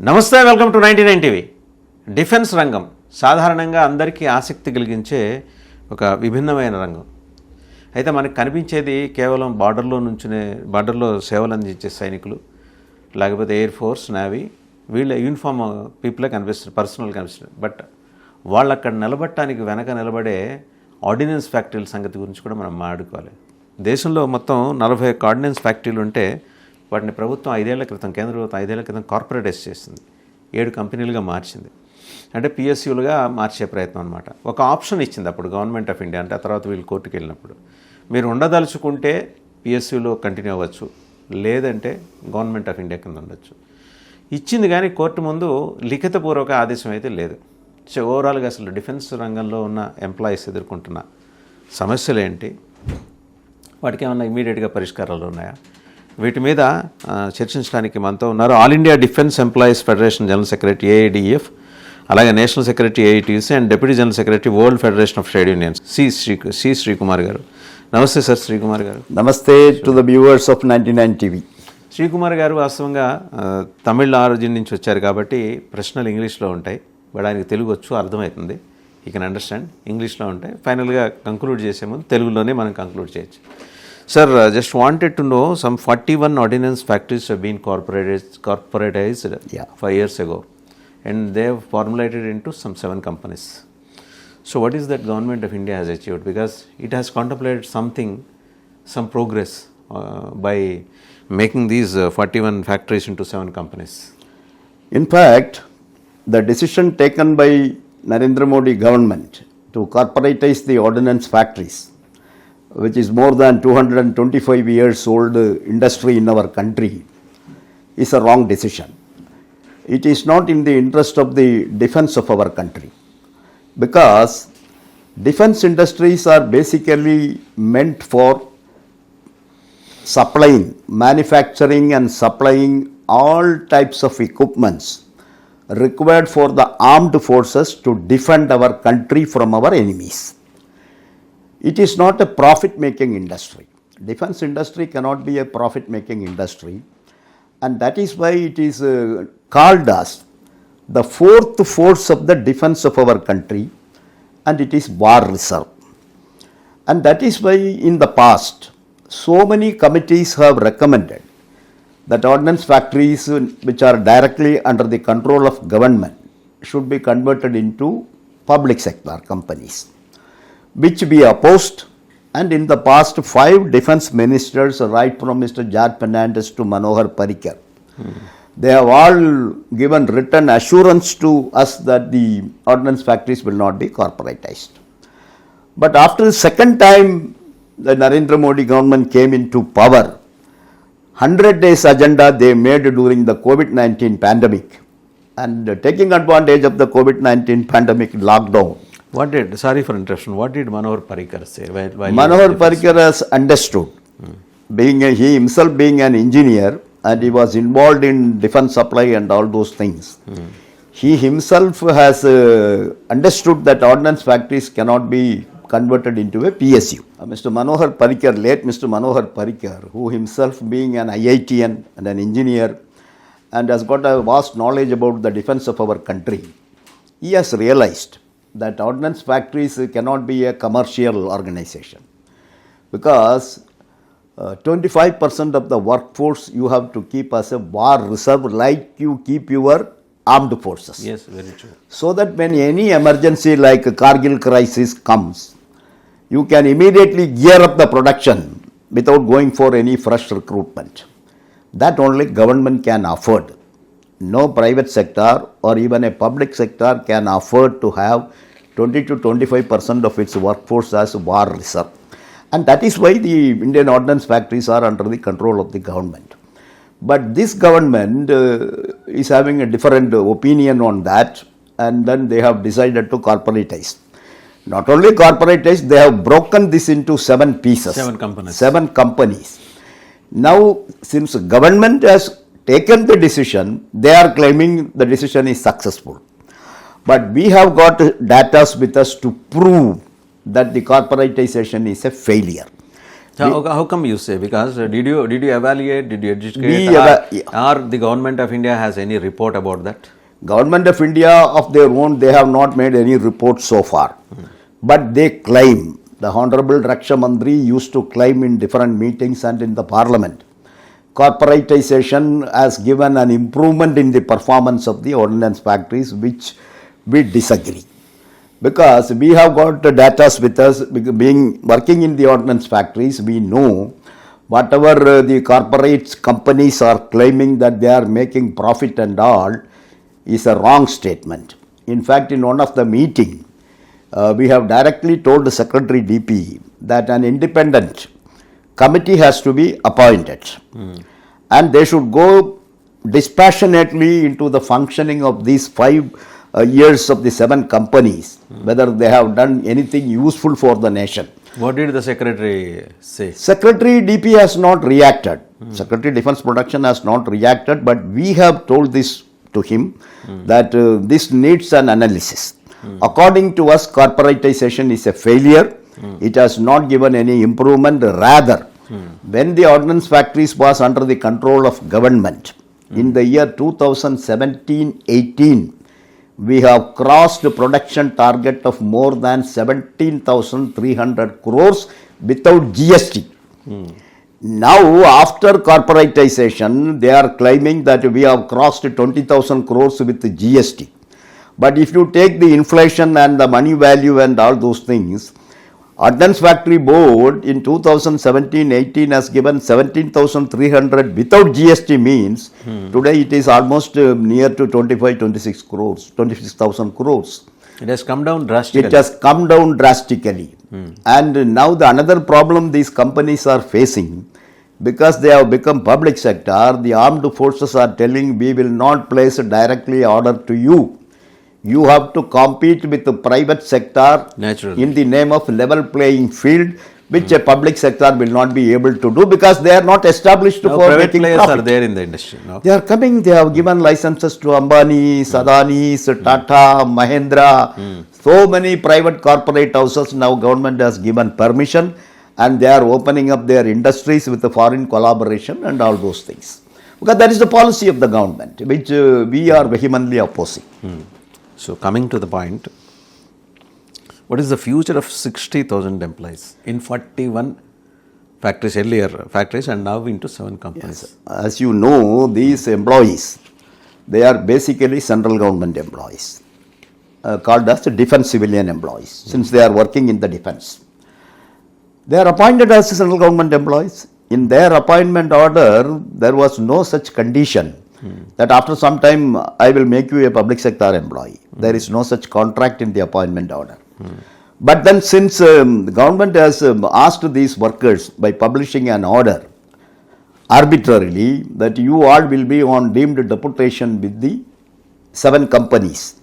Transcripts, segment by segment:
నమస్తే, welcome to 99 TV. Defence రంగం సాధారణంగా అందరికీ ఆసక్తి కలిగించే ఒక విభిన్నమైన రంగం. అయితే మనకు కనిపించేది కేవలం బార్డర్లో సేవలు అందించే సైనికులు, లేకపోతే ఎయిర్ ఫోర్స్, నేవీ, వీళ్ళ యూనిఫామ్ పీపులే కనిపిస్తారు, పర్సనల్ కనిపిస్తారు. బట్ వాళ్ళు అక్కడ నిలబడటానికి వెనక నిలబడే ఆర్డినెన్స్ ఫ్యాక్టరీల సంగతి గురించి కూడా మనం మాట్లాడుకోవాలి. దేశంలో మొత్తం 41 ఆర్డినెన్స్ ఫ్యాక్టరీలు ఉంటే వాటిని ప్రభుత్వం కేంద్ర ప్రభుత్వం 5 ఏళ్ల క్రితం కార్పొరేటైజ్ చేసింది. 7 కంపెనీలుగా మార్చింది. అంటే పిఎస్యూలుగా మార్చే ప్రయత్నం అనమాట. ఒక ఆప్షన్ ఇచ్చింది అప్పుడు గవర్నమెంట్ ఆఫ్ ఇండియా. అంటే ఆ తర్వాత వీళ్ళు కోర్టుకు వెళ్ళినప్పుడు మీరు ఉండదలుచుకుంటే పిఎస్యూలో కంటిన్యూ అవ్వచ్చు, లేదంటే గవర్నమెంట్ ఆఫ్ ఇండియా కింద ఉండొచ్చు. ఇచ్చింది కానీ కోర్టు ముందు లిఖితపూర్వక ఆదేశం అయితే లేదు. సో ఓవరాల్గా అసలు డిఫెన్స్ రంగంలో ఉన్న ఎంప్లాయీస్ ఎదుర్కొంటున్న సమస్యలు ఏంటి, వాటికి ఏమన్నా ఇమీడియట్గా పరిష్కారాలు ఉన్నాయా, వీటి మీద చర్చించడానికి మనతో ఉన్నారు all India defence employees federation general secretary AIDEF, అలాగే national secretary AITUC and deputy general secretary world federation of trade unions C Srikumar garu. నమస్తే సార్ శ్రీకుమార్ గారు. నమస్తే to the viewers of 99 TV. Srikumar garu వాస్తవంగా తమిళ ఆరిజిన్ నుంచి వచ్చారు కాబట్టి ప్రశ్నలు ఇంగ్లీష్లో ఉంటాయి. బట్ ఆయనకి తెలుగు వచ్చు, అర్థమవుతుంది, యూ కెన్ అండర్స్టాండ్. ఇంగ్లీష్లో ఉంటాయి. ఫైనల్గా కంక్లూడ్ చేసే ముందు తెలుగులోనే మనం కంక్లూడ్ చేయొచ్చు. Sir, just wanted to know, some 41 ordnance factories have been corporatized 5 years ago, and they have formulated into some 7 companies. So what is that government of India has achieved? Because it has contemplated some progress by making these 41 factories into 7 companies. In fact, the decision taken by Narendra Modi government to corporatize the ordnance factories, which is more than 225 years old industry in our country, is a wrong decision. It is not in the interest of the defense of our country, because defense industries are basically meant for manufacturing and supplying all types of equipments required for the armed forces to defend our country from our enemies. It is not a profit-making industry. Defense industry cannot be a profit-making industry, and that is why it is called as the fourth force of the defense of our country, and it is war reserve. And that is why in the past, so many committees have recommended that ordnance factories which are directly under the control of government should be converted into public sector companies, which we opposed. And in the past 5 defense ministers, right from Mr. George Fernandez to Manohar Parrikar, they have all given written assurance to us that the ordnance factories will not be corporatized. But after the second time the Narendra Modi government came into power, 100 days agenda they made during the COVID-19 pandemic, and taking advantage of the COVID-19 pandemic lockdown. Sorry for interruption, what did Manohar Parrikar say? Manohar Parrikar has understood, he himself being an engineer, and he was involved in defense supply and all those things. He himself has understood that ordnance factories cannot be converted into a PSU. Mr. Manohar Parrikar, late Mr. Manohar Parrikar, who himself being an IITian and an engineer and has got a vast knowledge about the defense of our country, he has realized that ordnance factories cannot be a commercial organization, because 25% of the workforce you have to keep as a war reserve, like you keep your armed forces. Yes, very true. So that when any emergency like a Kargil crisis comes, you can immediately gear up the production without going for any fresh recruitment. That only government can afford. No private sector or even a public sector can afford to have 20 to 25% of its workforce as war reserve. And that is why the Indian ordnance factories are under the control of the government. But this government is having a different opinion on that, and then they have decided to corporatize. Not only corporatize, they have broken this into 7 pieces. 7 companies. Now, since government has taken the decision, they are claiming the decision is successful. But we have got data with us to prove that the corporatization is a failure. How come you say? Because did you evaluate? Did you educate? Or the government of India has any report about that? Government of India of their own, they have not made any report so far. But they claim, the Honorable Raksha Mandri used to claim in different meetings and in the parliament, corporatization has given an improvement in the performance of the ordnance factories, which we disagree. Because we have got the data with us, being working in the ordnance factories, we know whatever the corporate companies are claiming that they are making profit and all is a wrong statement. In fact, in one of the meeting, we have directly told the Secretary DP that an independent committee has to be appointed and they should go dispassionately into the functioning of these 5 years of the 7 companies, whether they have done anything useful for the nation. What did the Secretary say? Secretary DP has not reacted. Secretary Defence Production has not reacted, but we have told this to him that this needs an analysis. According to us, corporatization is a failure. It has not given any improvement. Rather, when the ordnance factories was under the control of government, in the year 2017-18, we have crossed the production target of more than 17,300 crores without GST. Now, after corporatization, they are claiming that we have crossed 20,000 crores with the GST. But if you take the inflation and the money value and all those things, Ordnance Factory Board in 2017-18 has given 17,300 without GST means today it is almost near to 26,000 crores. It has come down drastically. It has come down drastically. And now the another problem these companies are facing, because they have become public sector, the armed forces are telling we will not place a directly order to you. You have to compete with the private sector in the name of level playing field, which a public sector will not be able to do because they are not established for making players profit. Are there in the industry now. They are coming, they have given licenses to Ambani, Adani, Tata, Mahindra, so many private corporate houses. Now government has given permission and they are opening up their industries with the foreign collaboration and all those things. Because that is the policy of the government, which we are vehemently opposing. So coming to the point, what is the future of 60,000 employees in 41 factories, earlier factories and now into 7 companies? Yes. As you know, these employees, they are basically central government employees, called as defense civilian employees, since they are working in the defense. They are appointed as central government employees. In their appointment order, there was no such condition that after some time I will make you a public sector employee. There is no such contract in the appointment order. But then since the government has asked these workers by publishing an order arbitrarily that you all will be on deemed deputation with the 7 companies.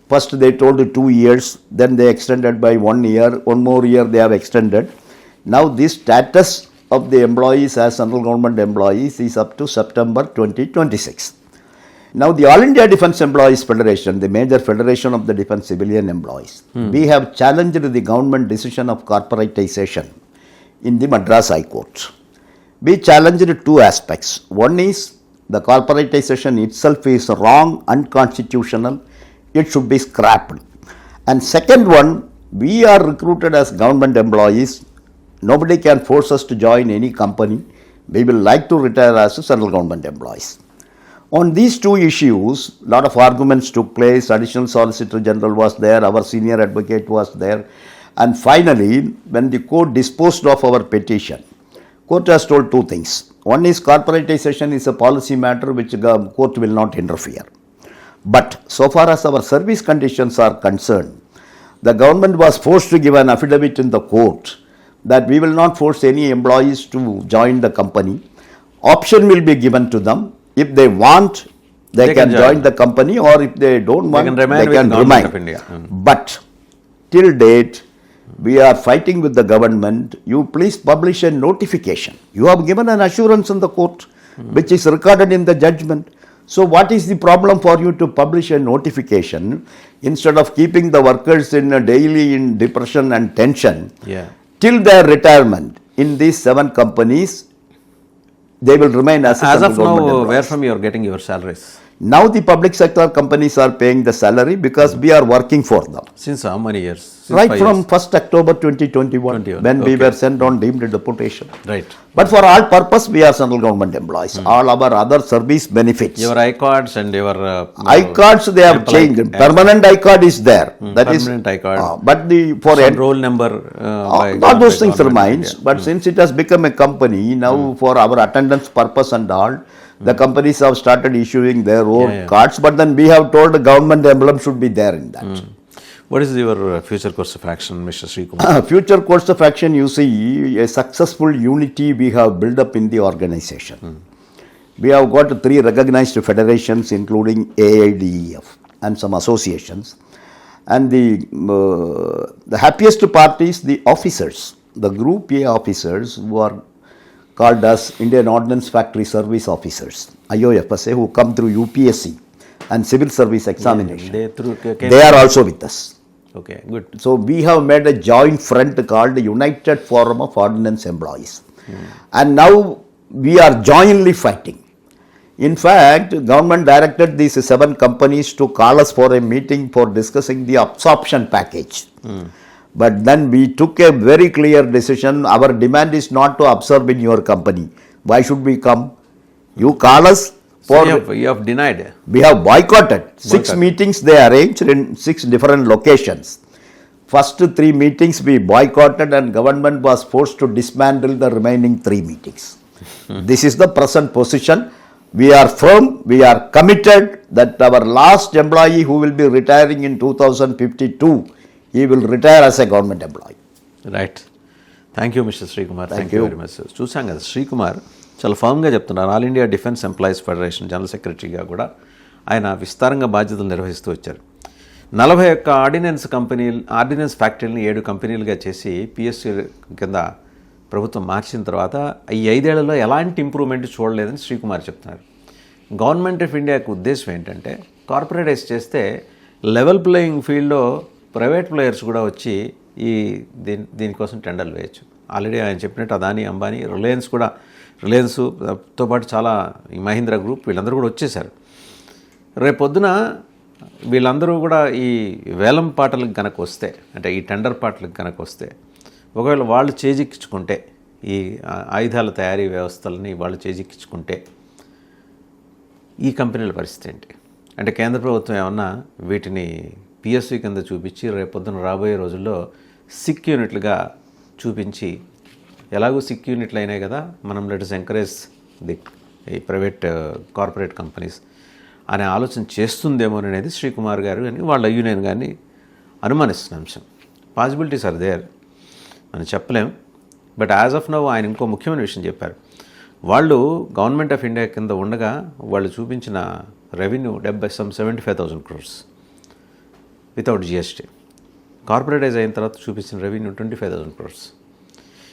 First they told 2 years, then they extended by 1 year, 1 more year they have extended. Now this status of the employees as central government employees is up to September 2026. Now the All India Defence Employees Federation, the major federation of the defence civilian employees, we have challenged the government decision of corporatization in the Madras High Court. We challenged 2 aspects. One is the corporatization itself is wrong, unconstitutional, it should be scrapped. And second one, we are recruited as government employees. Nobody can force us to join any company. We will like to retire as central government employees. On these 2 issues, a lot of arguments took place. Additional Solicitor General was there, our senior advocate was there. And finally, when the court disposed of our petition, court has told 2 things. One is corporatization is a policy matter which the court will not interfere. But so far as our service conditions are concerned, the government was forced to give an affidavit in the court that we will not force any employees to join the company. Option will be given to them. If they want, they can join the company, or if they don't want, they can remain. But till date, we are fighting with the government. You please publish a notification. You have given an assurance in the court, which is recorded in the judgment. So what is the problem for you to publish a notification instead of keeping the workers in daily in depression and tension? Till their retirement. in these 7 companies, they will remain as As of central government now, employees. where from you are getting your salaries? Now the public sector companies are paying the salary because we are working for them. Since how many years? Since Right 5 from years. 1st October 2021, 21, when we okay. were sent on deemed deportation. Right. But for all purpose, we are central government employees. All our other service benefits. Your I-cards and your I-cards, they have changed. Permanent I-card is there. That is permanent I-card. But the for some roll number. all those things remains. But since it has become a company, now for our attendance purpose and all, the companies have started issuing their own cards. But then we have told the government emblem should be there in that. What is your future course of action, Mr. Srikumar? Future course of action, you see, a successful unity we have built up in the organization. We have got 3 recognized federations, including AIDEF and some associations. And the happiest part is the officers, the Group A officers who are called as Indian Ordnance Factory Service Officers, IOFSA, who come through UPSC and civil service examination. They are also with us. Okay, good. So we have made a joint front called United Forum of Ordnance Employees. And now we are jointly fighting. In fact, government directed these 7 companies to call us for a meeting for discussing the absorption package. But then we took a very clear decision. Our demand is not to absorb in your company. Why should we come? You call us. So you have denied. We have boycotted. 6 meetings they arranged in 6 different locations. First 3 meetings we boycotted and government was forced to dismantle the remaining 3 meetings. This is the present position. We are firm, we are committed that our last employee who will be retiring in 2052, he will retire as a government employee. Right thank you mister Srikumar. Thank you you. Very much. చూసాం కదా శ్రీకుమార్ చాలా ఫర్మ్గా చెప్తున్నారు. All India defence employees federation general సెక్రటరీగా కూడా ఆయన విస్తారంగా బాధ్యతలు నిర్వహిస్తూ వచ్చారు. 41 ఆర్డినెన్స్ ఫ్యాక్టరీని 7 కంపెనీలుగా చేసి పిఎస్సీ కింద ప్రభుత్వం మార్చిన తర్వాత ఈ 5 ఏళ్లలో ఎలాంటి ఇంప్రూవ్మెంట్ చూడలేదని శ్రీకుమార్ చెప్తున్నారు. గవర్నమెంట్ ఆఫ్ ఇండియాకు ఉద్దేశం ఏంటంటే కార్పొరేటైజ్ చేస్తే లెవెల్ ప్లేయింగ్ ఫీల్డ్లో ప్రైవేట్ ప్లేయర్స్ కూడా వచ్చి దీనికోసం టెండర్లు వేయచ్చు. ఆల్రెడీ ఆయన చెప్పినట్టు అదానీ, అంబానీ, రిలయన్స్తో పాటు చాలా ఈ మహీంద్రా గ్రూప్ వీళ్ళందరూ కూడా వచ్చేసారు. రేపొద్దున వీళ్ళందరూ కూడా ఈ వేలం పాటలకు కనుక వస్తే, అంటే ఈ టెండర్ పాటలకు కనుక వస్తే, ఒకవేళ వాళ్ళు చేజిక్కించుకుంటే, ఈ ఆయుధాల తయారీ వ్యవస్థలని వాళ్ళు చేజిక్కించుకుంటే ఈ కంపెనీల పరిస్థితి ఏంటి? అంటే కేంద్ర ప్రభుత్వం ఏమన్నా వీటిని పిఎస్యూ కింద చూపించి రేపొద్దున రాబోయే రోజుల్లో సిక్ యూనిట్లుగా చూపించి, ఎలాగో సిక్ యూనిట్లు అయినాయి కదా, మనం లెట్స్ ఎంకరేజ్ ది ఈ ప్రైవేట్ కార్పొరేట్ కంపెనీస్ అనే ఆలోచన చేస్తుందేమో అనేది శ్రీకుమార్ గారు కానీ వాళ్ళ యూనియన్ కానీ అనుమానిస్తున్న అంశం. పాసిబిలిటీస్ ఆర్ దేర్, మనం చెప్పలేం. బట్ యాజ్ ఆఫ్ నౌ ఆయన ఇంకో ముఖ్యమైన విషయం చెప్పారు. వాళ్ళు గవర్నమెంట్ ఆఫ్ ఇండియా కింద ఉండగా వాళ్ళు చూపించిన revenue 75,000 crores without GST. Corporatise అయిన తర్వాత చూపించిన రెవెన్యూ 25,000 crores.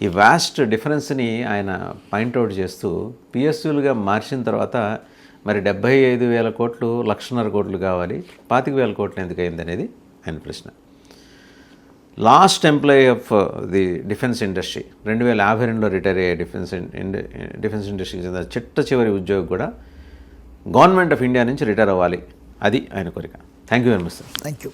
ఈ వాస్ట్ డిఫరెన్స్ని ఆయన పాయింట్అవుట్ చేస్తూ పిఎస్యూలుగా మార్చిన తర్వాత మరి 75,000 కోట్లు 1,50,000 కోట్లు కావాలి, 25,000 కోట్లు ఎందుకు అయింది అనేది ఆయన ప్రశ్న. Last employee of the defence industry 2052లో రిటైర్ అయ్యే డిఫెన్స్ ఇండస్ట్రీకి చెందిన చివరి ఉద్యోగి కూడా గవర్నమెంట్ ఆఫ్ ఇండియా నుంచి రిటైర్ అవ్వాలి. అది ఆయన కోరిక. Thank you very much sir. Thank you.